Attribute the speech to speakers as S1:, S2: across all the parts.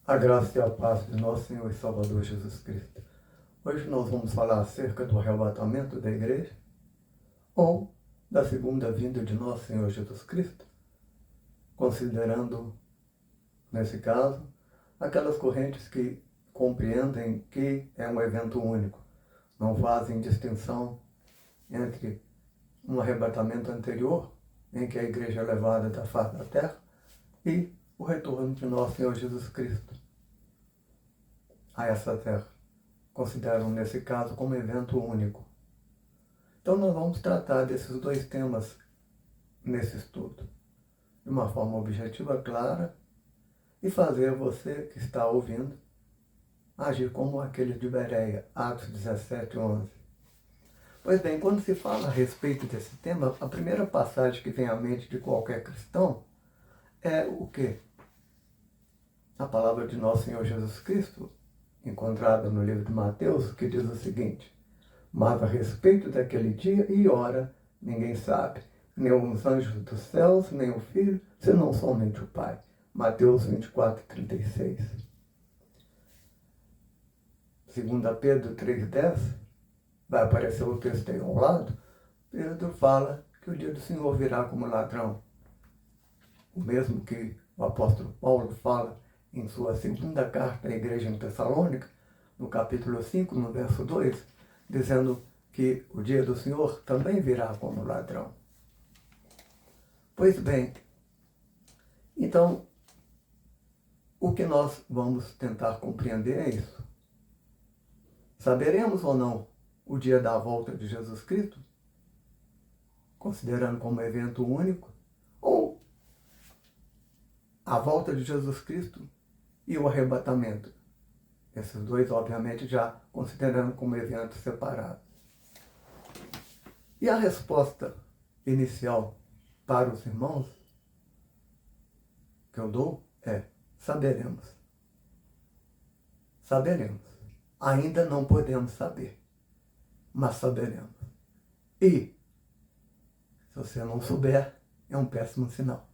S1: A graça e a paz de nosso Senhor e Salvador Jesus Cristo. Hoje nós vamos falar acerca do arrebatamento da igreja ou da segunda vinda de nosso Senhor Jesus Cristo, considerando, nesse caso, aquelas correntes que compreendem que é um evento único, não fazem distinção entre um arrebatamento anterior, em que a igreja é levada da face da terra, e o retorno de nosso Senhor Jesus Cristo a essa terra. Consideram, nesse caso, como evento único. Então, nós vamos tratar desses dois temas nesse estudo, de uma forma objetiva, clara, e fazer você que está ouvindo agir como aquele de Bereia, Atos 17, 11. Pois bem, quando se fala a respeito desse tema, a primeira passagem que vem à mente de qualquer cristão é o quê? A palavra de nosso Senhor Jesus Cristo, encontrada no livro de Mateus, que diz o seguinte: mas a respeito daquele dia e hora, ninguém sabe, nem os anjos dos céus, nem o Filho, senão somente o Pai. Mateus 24, 36. 2 Pedro 3,10, vai aparecer o texto aí ao lado. Pedro fala que o dia do Senhor virá como ladrão. O mesmo que o apóstolo Paulo fala em sua segunda carta à igreja em Tessalônica, no capítulo 5, no verso 2, dizendo que o dia do Senhor também virá como ladrão. Pois bem, então, o que nós vamos tentar compreender é isso. Saberemos ou não o dia da volta de Jesus Cristo, considerando como evento único, ou a volta de Jesus Cristo e o arrebatamento? Esses dois, obviamente, já considerando como eventos separados. E a resposta inicial para os irmãos que eu dou é: saberemos. Saberemos. Ainda não podemos saber, mas saberemos. E, se você não souber, é um péssimo sinal.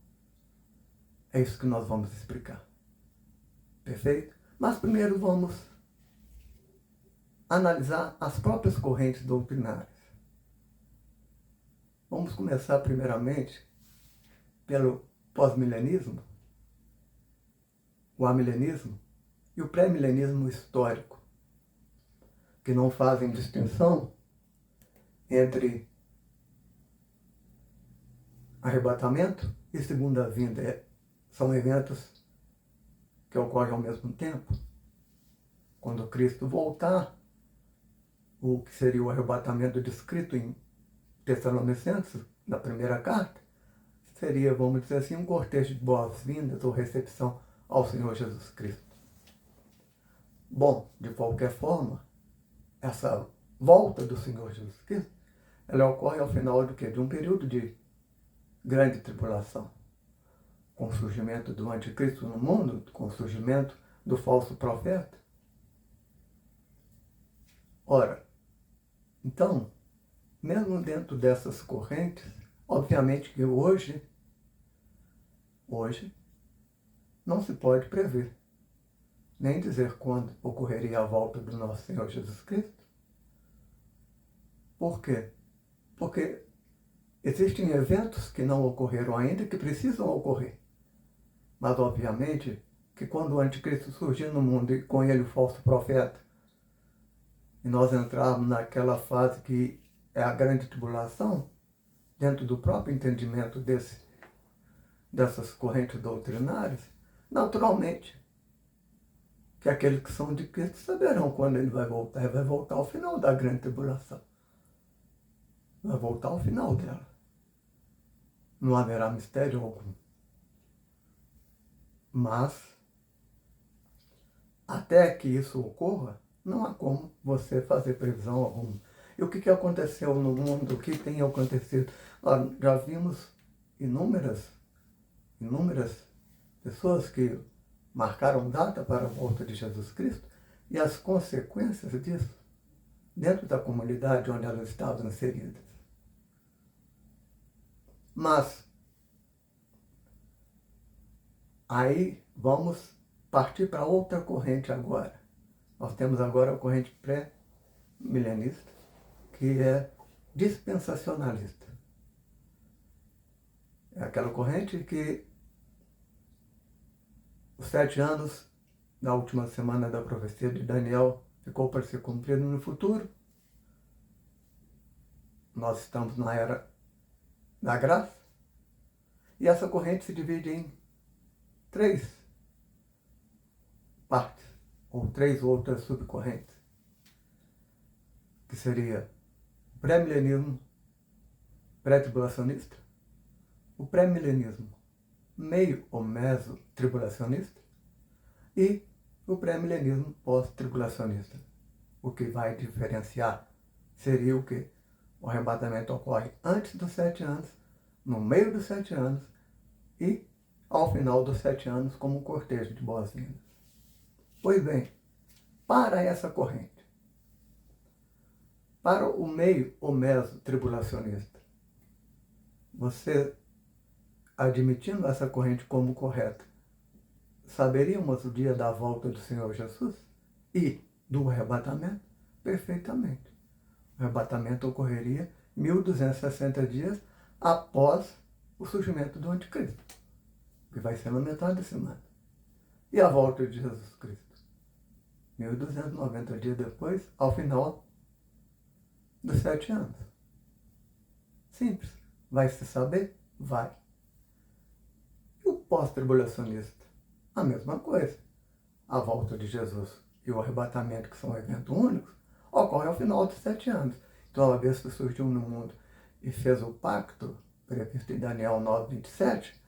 S1: É isso que nós vamos explicar. Perfeito? Mas primeiro vamos analisar as próprias correntes doutrinárias. Vamos começar primeiramente pelo pós-milenismo, o amilenismo e o pré-milenismo histórico, que não fazem distinção entre arrebatamento e segunda vinda. São eventos que ocorrem ao mesmo tempo. Quando Cristo voltar, o que seria o arrebatamento descrito em Tessalonicenses, na primeira carta, seria, vamos dizer assim, um cortejo de boas-vindas ou recepção ao Senhor Jesus Cristo. Bom, de qualquer forma, essa volta do Senhor Jesus Cristo, ela ocorre ao final do quê? De um período de grande tribulação, com o surgimento do anticristo no mundo, com o surgimento do falso profeta. Ora, então, mesmo dentro dessas correntes, obviamente que hoje não se pode prever, nem dizer quando ocorreria a volta do nosso Senhor Jesus Cristo. Por quê? Porque existem eventos que não ocorreram ainda, que precisam ocorrer. Mas, obviamente, que quando o anticristo surgir no mundo e com ele o falso profeta, e nós entrarmos naquela fase que é a grande tribulação, dentro do próprio entendimento dessas correntes doutrinárias, naturalmente, que aqueles que são de Cristo saberão quando ele vai voltar. Ele vai voltar ao final da grande tribulação. Vai voltar ao final dela. Não haverá mistério algum. Mas, até que isso ocorra, não há como você fazer previsão alguma. E o que aconteceu no mundo, o que tem acontecido? Nós já vimos inúmeras pessoas que marcaram data para a volta de Jesus Cristo e as consequências disso dentro da comunidade onde elas estavam inseridas. Mas aí vamos partir para outra corrente agora. Nós temos agora a corrente pré-milenista, que é dispensacionalista. É aquela corrente que os 7 anos da última semana da profecia de Daniel ficou para ser cumprido no futuro. Nós estamos na era da graça. E essa corrente se divide em 3 partes, ou 3 outras subcorrentes, que seria o pré-milenismo pré-tribulacionista, o pré-milenismo meio ou meso-tribulacionista e o pré-milenismo pós-tribulacionista. O que vai diferenciar seria o que? O arrebatamento ocorre antes dos 7 anos, no meio dos 7 anos e ao final dos 7 anos como cortejo de boas-vindas. Pois bem, para essa corrente, para o meio ou meso-tribulacionista, você admitindo essa corrente como correta, saberíamos o dia da volta do Senhor Jesus e do arrebatamento? Perfeitamente. O arrebatamento ocorreria 1260 dias após o surgimento do Anticristo, que vai ser na metade da semana. E a volta de Jesus Cristo? 1290 dias depois, ao final dos 7 anos. Simples. Vai se saber? Vai. E o pós-tribulacionista? A mesma coisa. A volta de Jesus e o arrebatamento, que são eventos únicos, ocorre ao final dos 7 anos. Então, uma vez que surgiu no mundo e fez o pacto, previsto em Daniel 9:27,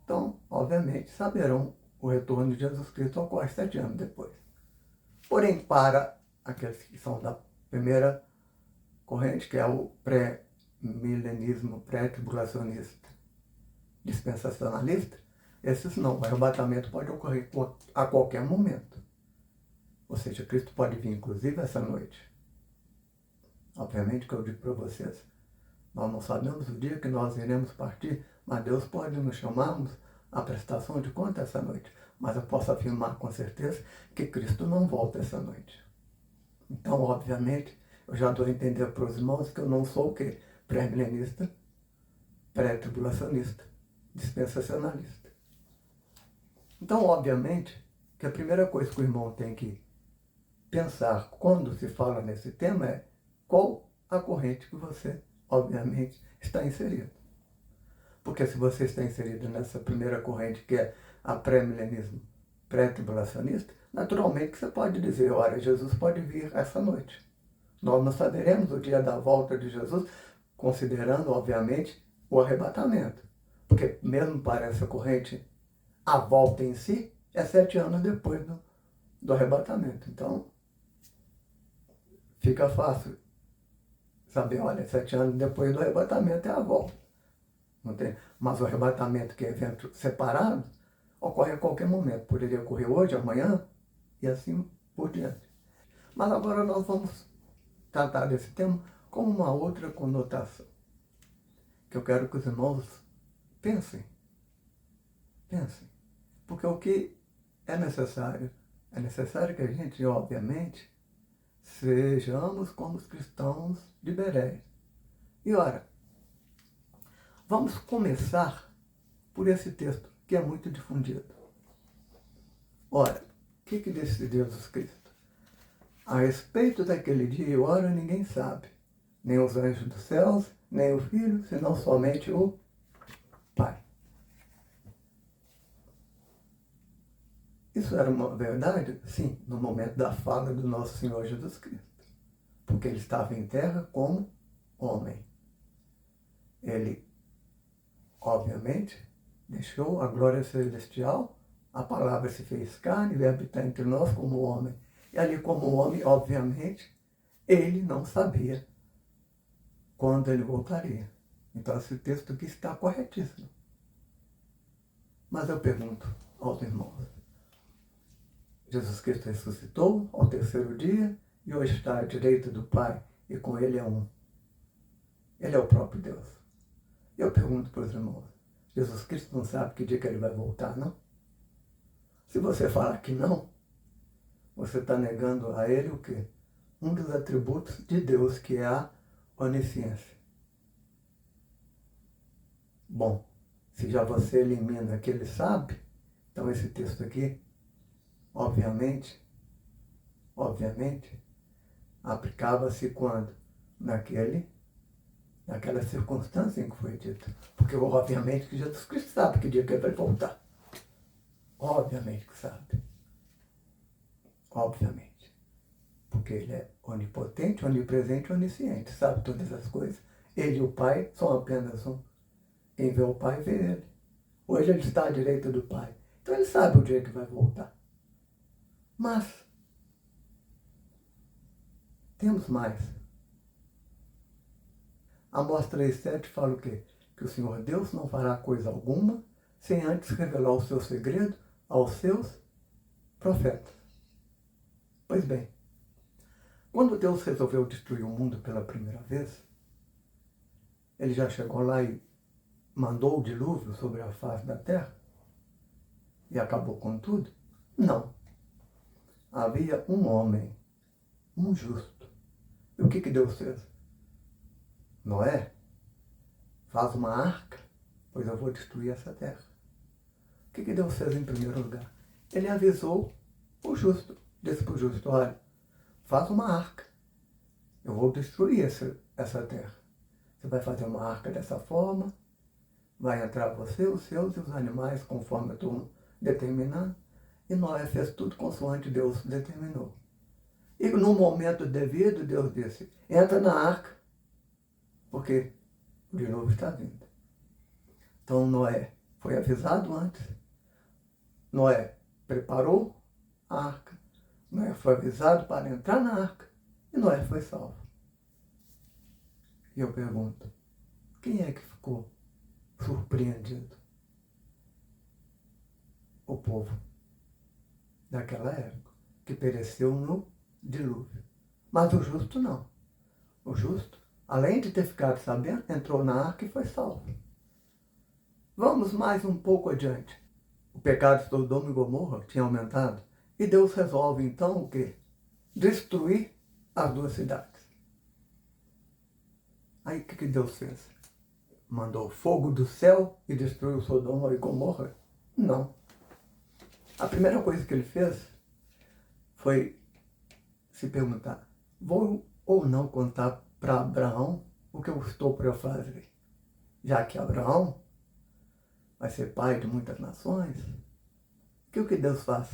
S1: então, obviamente, saberão o retorno de Jesus Cristo ocorre 7 anos depois. Porém, para aqueles que são da primeira corrente, que é o pré-milenismo, pré-tribulacionista, dispensacionalista, esses não. O arrebatamento pode ocorrer a qualquer momento. Ou seja, Cristo pode vir, inclusive, essa noite. Obviamente que eu digo para vocês, nós não sabemos o dia que nós iremos partir, mas Deus pode nos chamarmos à prestação de conta essa noite. Mas eu posso afirmar com certeza que Cristo não volta essa noite. Então, obviamente, eu já dou a entender para os irmãos que eu não sou o quê? Pré-milenista, pré-tribulacionista, dispensacionalista. Então, obviamente, que a primeira coisa que o irmão tem que pensar quando se fala nesse tema é qual a corrente que você, obviamente, está inserido. Porque se você está inserido nessa primeira corrente, que é a pré-milenismo, pré-tribulacionista, naturalmente você pode dizer, olha, Jesus pode vir essa noite. Nós não saberemos o dia da volta de Jesus, considerando, obviamente, o arrebatamento. Porque mesmo para essa corrente, a volta em si é 7 anos depois do arrebatamento. Então, fica fácil saber, olha, 7 anos depois do arrebatamento é a volta. Não tem? Mas o arrebatamento, que é evento separado, ocorre a qualquer momento. Poderia ocorrer hoje, amanhã e assim por diante. Mas agora nós vamos tratar desse tema com uma outra conotação, que eu quero que os irmãos pensem. Pensem. Porque o que é necessário? É necessário que a gente, obviamente, sejamos como os cristãos de Bereia. E ora, vamos começar por esse texto, que é muito difundido. Ora, o que disse Jesus Cristo? A respeito daquele dia e hora ninguém sabe, nem os anjos dos céus, nem o Filho, senão somente o Pai. Isso era uma verdade? Sim, no momento da fala do nosso Senhor Jesus Cristo. Porque ele estava em terra como homem. Ele, obviamente, deixou a glória celestial, a palavra se fez carne e veio habitar entre nós como homem. E ali como homem, obviamente, ele não sabia quando ele voltaria. Então esse texto aqui está corretíssimo. Mas eu pergunto aos irmãos, Jesus Cristo ressuscitou ao 3º dia e hoje está à direita do Pai e com ele é um. Ele é o próprio Deus. Eu pergunto para os irmãos, Jesus Cristo não sabe que dia que ele vai voltar, não? Se você falar que não, você está negando a ele o quê? Um dos atributos de Deus, que é a onisciência. Bom, se já você elimina que ele sabe, então esse texto aqui, obviamente, aplicava-se quando? Naquela circunstância em que foi dito. Porque obviamente que Jesus Cristo sabe que dia que ele vai voltar. Obviamente que sabe. Obviamente. Porque ele é onipotente, onipresente, onisciente. Sabe todas as coisas. Ele e o Pai são apenas um. Quem vê o Pai vê ele. Hoje ele está à direita do Pai. Então ele sabe o dia que vai voltar. Mas temos mais. Amós 3,7 fala o quê? Que o Senhor Deus não fará coisa alguma sem antes revelar o seu segredo aos seus profetas. Pois bem, quando Deus resolveu destruir o mundo pela primeira vez, ele já chegou lá e mandou o dilúvio sobre a face da terra e acabou com tudo? Não. Havia um homem, um justo. E o que Deus fez? Noé, faz uma arca, pois eu vou destruir essa terra. O que Deus fez em primeiro lugar? Ele avisou o justo, disse para o justo, olha, faz uma arca, eu vou destruir essa terra. Você vai fazer uma arca dessa forma, vai entrar você, os seus e os animais, conforme eu estou determinando. E Noé fez tudo consoante Deus determinou. E no momento devido, Deus disse, entra na arca, porque o dilúvio está vindo. Então Noé foi avisado antes. Noé preparou a arca. Noé foi avisado para entrar na arca. E Noé foi salvo. E eu pergunto, quem é que ficou surpreendido? O povo daquela época, que pereceu no dilúvio. Mas o justo não. O justo, além de ter ficado sabendo, entrou na arca e foi salvo. Vamos mais um pouco adiante. O pecado de Sodoma e Gomorra tinha aumentado. E Deus resolve então o quê? Destruir as duas cidades. Aí o que Deus fez? Mandou fogo do céu e destruiu Sodoma e Gomorra? Não. A primeira coisa que ele fez foi se perguntar, vou ou não contar para Abraão o que eu estou para fazer? Já que Abraão vai ser pai de muitas nações, o que Deus faz?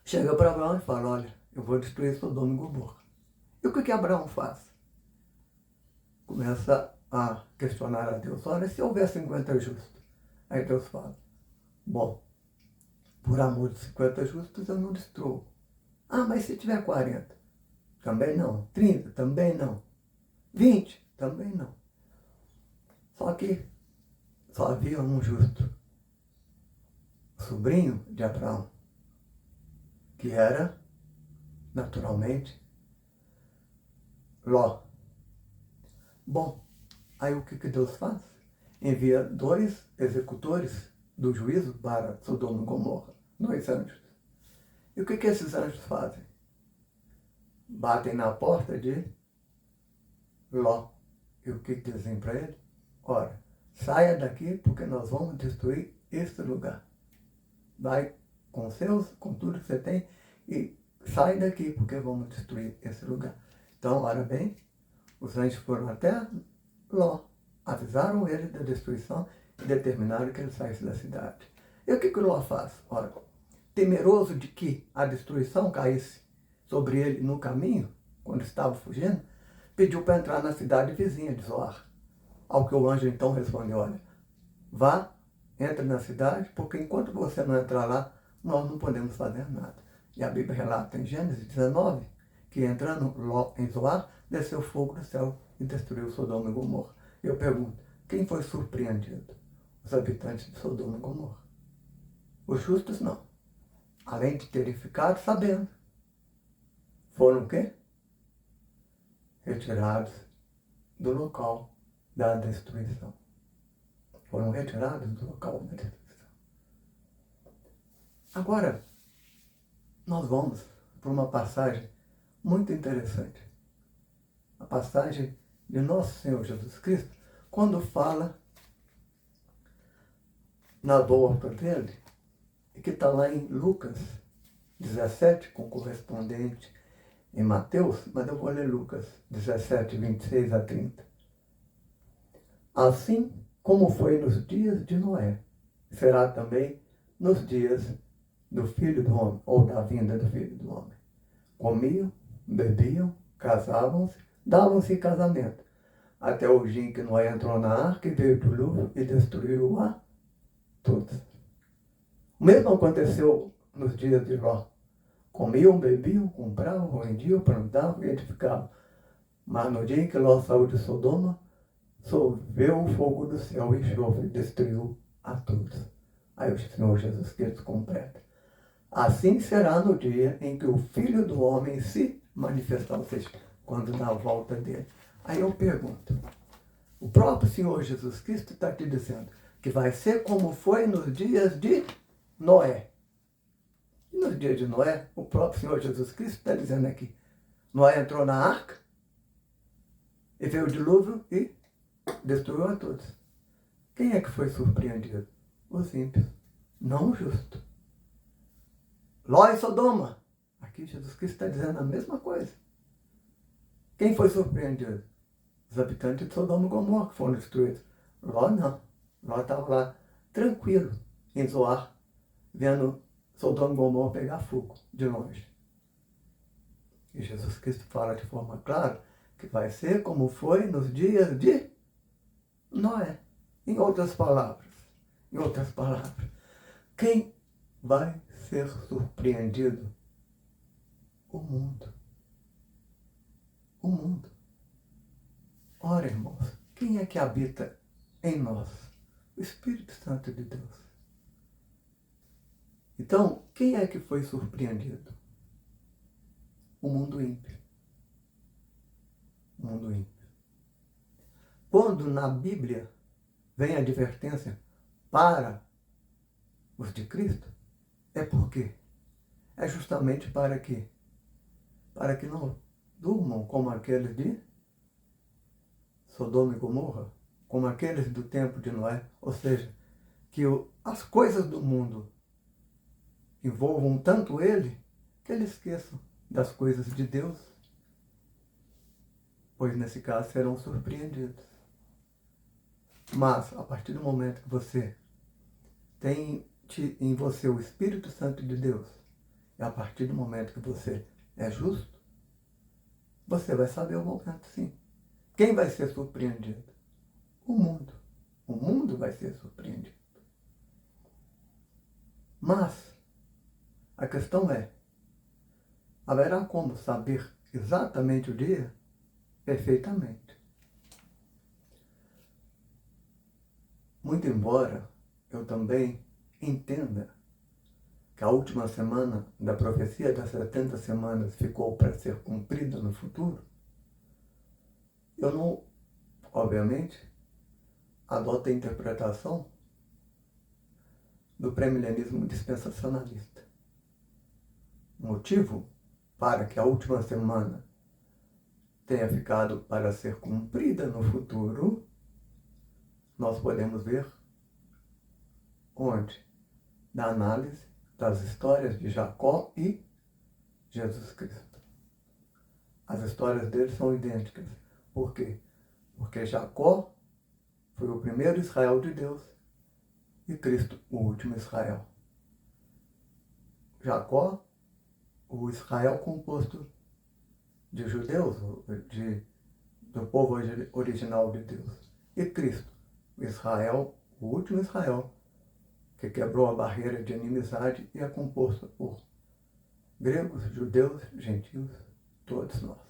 S1: Chega para Abraão e fala, olha, eu vou destruir Sodoma e Gomorra. E o que Abraão faz? Começa a questionar a Deus, olha, se houver 50 justos. Aí Deus fala, bom, por amor de 50 justos eu não destruo. Ah, mas se tiver 40? Também não. 30? Também não. 20? Também não. Só que só havia um justo, sobrinho de Abraão, que era, naturalmente, Ló. Bom, aí o que Deus faz? Envia 2 executores do juízo para Sodoma e Gomorra, 2 anjos. E o que esses anjos fazem? Batem na porta de Ló. E o que dizem para ele? Ora, saia daqui porque nós vamos destruir este lugar. Vai com tudo que você tem e sai daqui porque vamos destruir esse lugar. Então, ora bem, os anjos foram até Ló, avisaram ele da destruição e determinaram que ele saísse da cidade. E o que Ló faz? Ora, temeroso de que a destruição caísse sobre ele no caminho, quando estava fugindo, pediu para entrar na cidade vizinha de Zoar. Ao que o anjo então respondeu, olha, vá, entre na cidade, porque enquanto você não entrar lá, nós não podemos fazer nada. E a Bíblia relata em Gênesis 19, que entrando Ló em Zoar, desceu fogo do céu e destruiu Sodoma e Gomorra. E eu pergunto, quem foi surpreendido? Os habitantes de Sodoma e Gomorra. Os justos não. Além de terem ficado sabendo, foram o quê? Retirados do local da destruição. Foram retirados do local da destruição. Agora, nós vamos para uma passagem muito interessante. A passagem de Nosso Senhor Jesus Cristo, quando fala na volta dele, que está lá em Lucas 17, com correspondente em Mateus, mas eu vou ler Lucas 17, 26 a 30. Assim como foi nos dias de Noé, será também nos dias do Filho do Homem, ou da vinda do Filho do Homem. Comiam, bebiam, casavam-se, davam-se em casamento, até o dia em que Noé entrou na arca e veio o dilúvio e destruiu a todos. O mesmo aconteceu nos dias de Ló. Comiam, bebiam, compravam, vendiam, plantavam e edificavam. Mas no dia em que Ló saiu de Sodoma, choveu o fogo do céu e enxofre e destruiu a todos. Aí o Senhor Jesus Cristo completa. Assim será no dia em que o Filho do Homem se manifestar, ou seja, quando na volta dele. Aí eu pergunto, o próprio Senhor Jesus Cristo está te dizendo que vai ser como foi nos dias de Noé. E nos dias de Noé, o próprio Senhor Jesus Cristo está dizendo aqui, Noé entrou na arca, e veio o dilúvio e destruiu a todos. Quem é que foi surpreendido? Os ímpios, não o justo. Ló e Sodoma. Aqui Jesus Cristo está dizendo a mesma coisa. Quem foi surpreendido? Os habitantes de Sodoma e Gomorra que foram destruídos. Ló não. Ló estava lá tranquilo, em Zoar, vendo Sodoma e Gomorra pegar fogo de longe. E Jesus Cristo fala de forma clara que vai ser como foi nos dias de Noé. Em outras palavras, quem vai ser surpreendido? O mundo. O mundo. Ora, irmãos, quem é que habita em nós? O Espírito Santo de Deus. Então, quem é que foi surpreendido? O mundo ímpio. O mundo ímpio. Quando na Bíblia vem a advertência para os de Cristo, é por quê? É justamente para que não durmam como aqueles de Sodoma e Gomorra, como aqueles do tempo de Noé, ou seja, que as coisas do mundo envolvam tanto ele, que ele esqueça das coisas de Deus, pois nesse caso serão surpreendidos. Mas, a partir do momento que você tem em você o Espírito Santo de Deus, e a partir do momento que você é justo, você vai saber o momento, sim. Quem vai ser surpreendido? O mundo. O mundo vai ser surpreendido. Mas, a questão é, haverá como saber exatamente o dia? Perfeitamente. Muito embora eu também entenda que a última semana da profecia das 70 semanas ficou para ser cumprida no futuro, eu não, obviamente, adoto a interpretação do pré-milenismo dispensacionalista. O motivo para que a última semana tenha ficado para ser cumprida no futuro, nós podemos ver onde? Na análise das histórias de Jacó e Jesus Cristo. As histórias deles são idênticas. Por quê? Porque Jacó foi o primeiro Israel de Deus e Cristo o último Israel. Jacó, o Israel composto de judeus, do povo original de Deus. E Cristo, o Israel, o último Israel, que quebrou a barreira de inimizade e é composto por gregos, judeus, gentios, todos nós.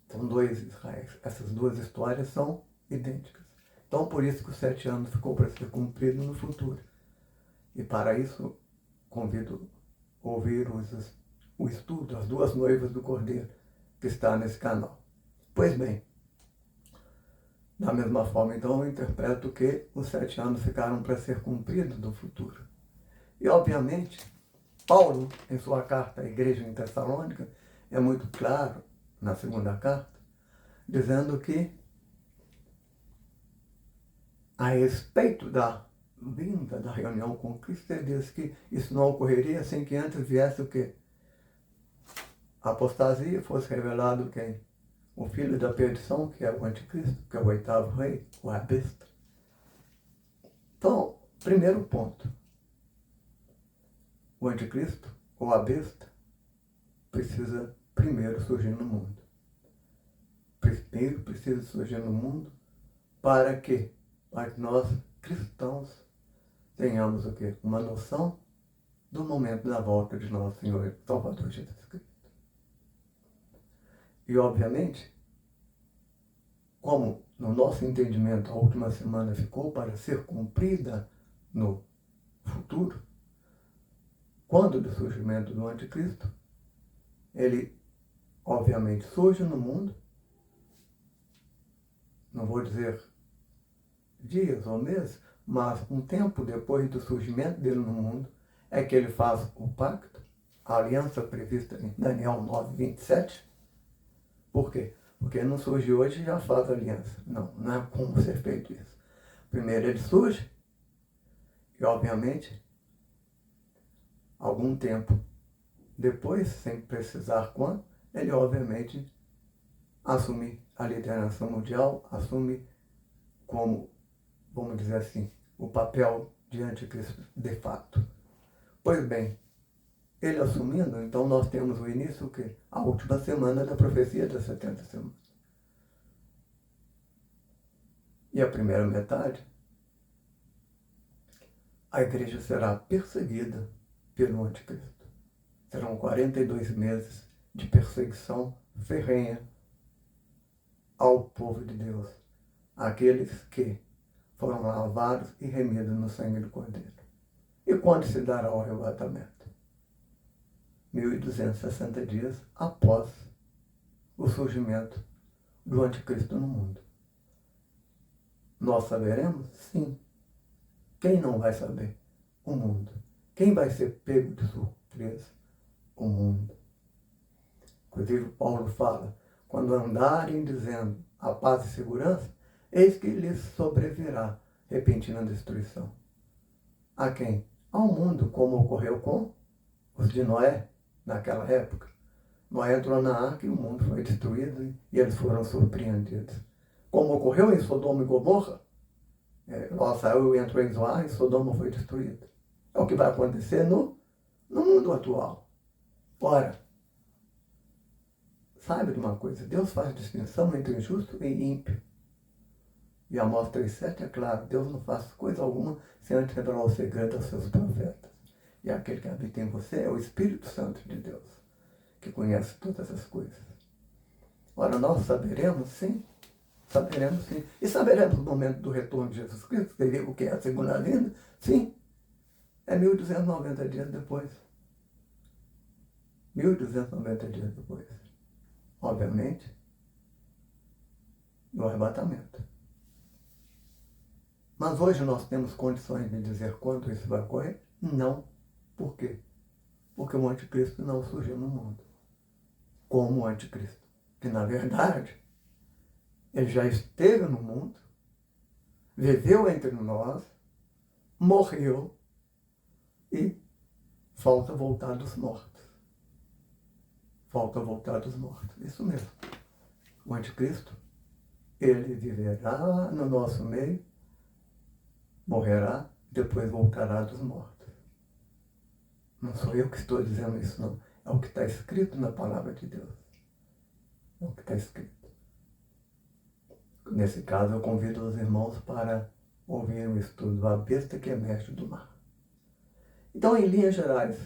S1: São dois Israéis. Essas duas histórias são idênticas. Então, por isso que os 7 anos ficou para ser cumprido no futuro. E para isso, convido a ouvir o estudo, As Duas Noivas do Cordeiro, que está nesse canal. Pois bem, da mesma forma, então, eu interpreto que os 7 anos ficaram para ser cumpridos no futuro. E, obviamente, Paulo, em sua carta à igreja em Tessalônica, é muito claro, na segunda carta, dizendo que, a respeito da vinda, da reunião com Cristo, ele diz que isso não ocorreria sem que antes viesse o quê? A apostasia, fosse revelado quem? O filho da perdição, que é o anticristo, que é o oitavo rei, o abesta. Então, primeiro ponto. O anticristo, ou a besta, precisa primeiro surgir no mundo. Primeiro precisa surgir no mundo para que nós, cristãos, tenhamos o quê? Uma noção do momento da volta de nosso Senhor e Salvador Jesus Cristo. E, obviamente, como no nosso entendimento a última semana ficou para ser cumprida no futuro, quando do surgimento do anticristo, ele obviamente surge no mundo, não vou dizer dias ou meses, mas um tempo depois do surgimento dele no mundo, é que ele faz o pacto, a aliança prevista em Daniel 9:27. Por quê? Porque ele não surge hoje e já faz aliança. Não, não é como ser feito isso. Primeiro ele surge, e obviamente, algum tempo depois, sem precisar quando, ele obviamente assume a liderança mundial, assume como, vamos dizer assim, o papel de anticristo de fato. Pois bem, ele assumindo, então nós temos o início, o quê? A última semana da profecia das 70 semanas. E a primeira metade, a igreja será perseguida pelo anticristo. Serão 42 meses de perseguição ferrenha ao povo de Deus, aqueles que foram lavados e remidos no sangue do Cordeiro. E quando se dará o arrebatamento? 1260 dias após o surgimento do anticristo no mundo. Nós saberemos? Sim. Quem não vai saber? O mundo. Quem vai ser pego de surpresa? O mundo. Inclusive, Paulo fala, quando andarem dizendo a paz e segurança, eis que lhes sobrevirá repentina destruição. A quem? Ao mundo, como ocorreu com os de Noé, naquela época. Noé entrou na arca e o mundo foi destruído e eles foram surpreendidos. Como ocorreu em Sodoma e Gomorra, Ló saiu e entrou em Zoar e Sodoma foi destruída. É o que vai acontecer no mundo atual. Ora, saiba de uma coisa, Deus faz distinção entre justo e ímpio. E Amós 3:7 é claro, Deus não faz coisa alguma sem antes revelar o segredo aos seus profetas. E aquele que habita em você é o Espírito Santo de Deus, que conhece todas as coisas. Ora, nós saberemos sim, saberemos sim. E saberemos no momento do retorno de Jesus Cristo, que o que é a segunda vinda? Sim, é 1290 dias depois. 1290 dias depois. Obviamente, do arrebatamento. Mas hoje nós temos condições de dizer quando isso vai ocorrer? Não. Por quê? Porque o anticristo não surgiu no mundo como o anticristo. Que, na verdade, ele já esteve no mundo, viveu entre nós, morreu e falta voltar dos mortos. Falta voltar dos mortos. Isso mesmo. O anticristo, ele viverá no nosso meio, morrerá, depois voltará dos mortos. Não sou eu que estou dizendo isso, não. É o que está escrito na palavra de Deus. É o que está escrito. Nesse caso, eu convido os irmãos para ouvir o estudo A Besta que Emerge do Mar. Então, em linhas gerais,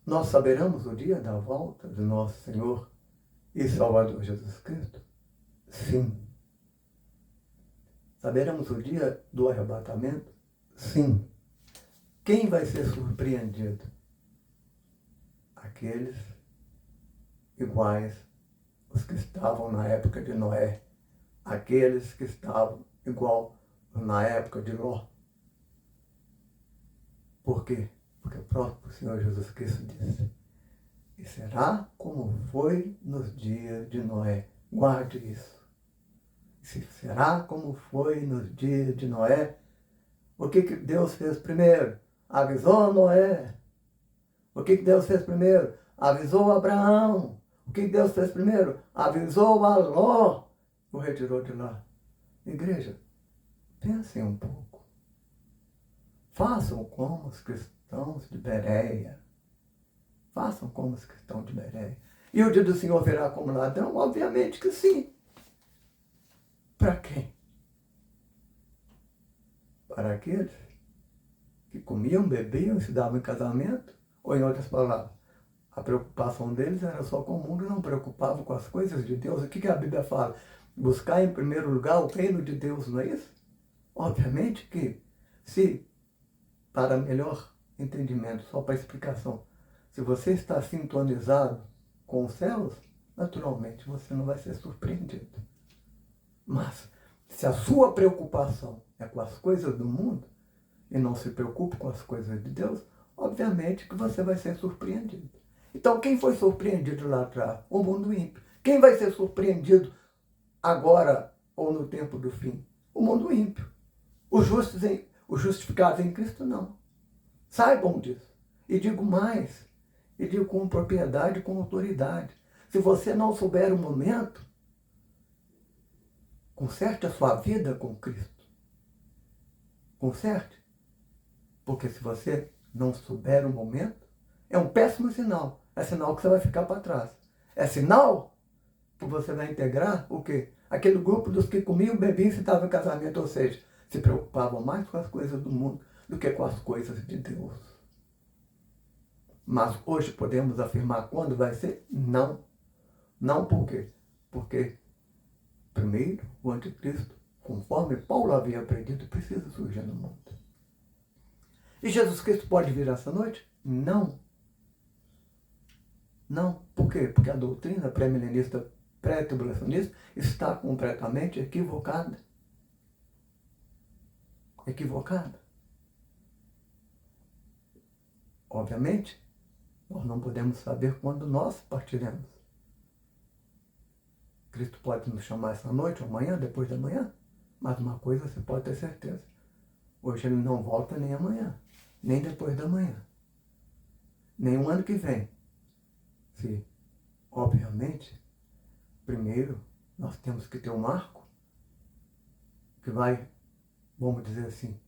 S1: nós saberemos o dia da volta de nosso Senhor e Salvador Jesus Cristo? Sim. Saberemos o dia do arrebatamento? Sim. Quem vai ser surpreendido? Aqueles iguais os que estavam na época de Noé, aqueles que estavam igual na época de Ló. Por quê? Porque o próprio Senhor Jesus Cristo disse: e será como foi nos dias de Noé. Guarde isso. Se será como foi nos dias de Noé. O que Deus fez primeiro? Avisou Noé. O que Deus fez primeiro? Avisou Abraão. O que Deus fez primeiro? Avisou a Ló. O retirou de lá. Igreja, pensem um pouco. Façam como os cristãos de Bereia. Façam como os cristãos de Bereia. E o dia do Senhor virá como ladrão? Obviamente que sim. Para quem? Para aqueles que comiam, bebiam e se davam em casamento? Ou, em outras palavras, a preocupação deles era só com o mundo e não preocupavam com as coisas de Deus. O que a Bíblia fala? Buscar em primeiro lugar o reino de Deus, não é isso? Obviamente que, se, para melhor entendimento, só para explicação, se você está sintonizado com os céus, naturalmente você não vai ser surpreendido. Mas, se a sua preocupação é com as coisas do mundo, e não se preocupe com as coisas de Deus, obviamente que você vai ser surpreendido. Então, quem foi surpreendido lá atrás? O mundo ímpio. Quem vai ser surpreendido agora ou no tempo do fim? O mundo ímpio. Os justificados em Cristo, não. Saibam disso. E digo mais, e digo com propriedade, com autoridade. Se você não souber o momento, conserte a sua vida com Cristo. Conserte. Porque se você não souber o momento, é um péssimo sinal. É sinal que você vai ficar para trás. É sinal que você vai integrar o quê? Aquele grupo dos que comiam, bebiam e se estavam em casamento, ou seja, se preocupavam mais com as coisas do mundo do que com as coisas de Deus. Mas hoje podemos afirmar quando vai ser? Não. Não por quê? Porque, primeiro, o anticristo, conforme Paulo havia aprendido, precisa surgir no mundo. E Jesus Cristo pode vir essa noite? Não. Não. Por quê? Porque a doutrina pré-milenista, pré-tribulacionista está completamente equivocada. Equivocada. Obviamente, nós não podemos saber quando nós partiremos. Cristo pode nos chamar essa noite, ou amanhã, depois da manhã. Mas uma coisa você pode ter certeza. Hoje ele não volta nem amanhã, nem depois da manhã, nem o ano que vem. Se, obviamente, primeiro nós temos que ter um marco que vai, vamos dizer assim,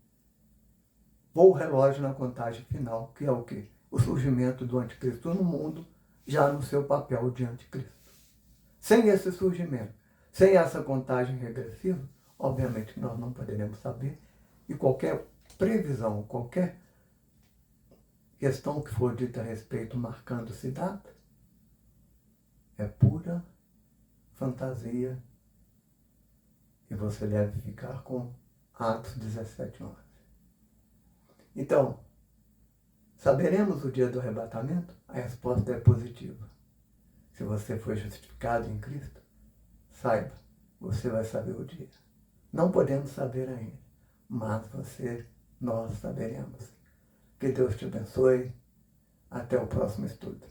S1: pôr o relógio na contagem final, que é o quê? O surgimento do anticristo no mundo, já no seu papel de anticristo. Sem esse surgimento, sem essa contagem regressiva, obviamente nós não poderemos saber, e qualquer previsão, qualquer questão que for dita a respeito marcando-se data, é pura fantasia, e você deve ficar com Atos 17:11. Então, saberemos o dia do arrebatamento? A resposta é positiva. Se você foi justificado em Cristo, saiba, você vai saber o dia. Não podemos saber ainda, mas nós saberemos. Que Deus te abençoe. Até o próximo estudo.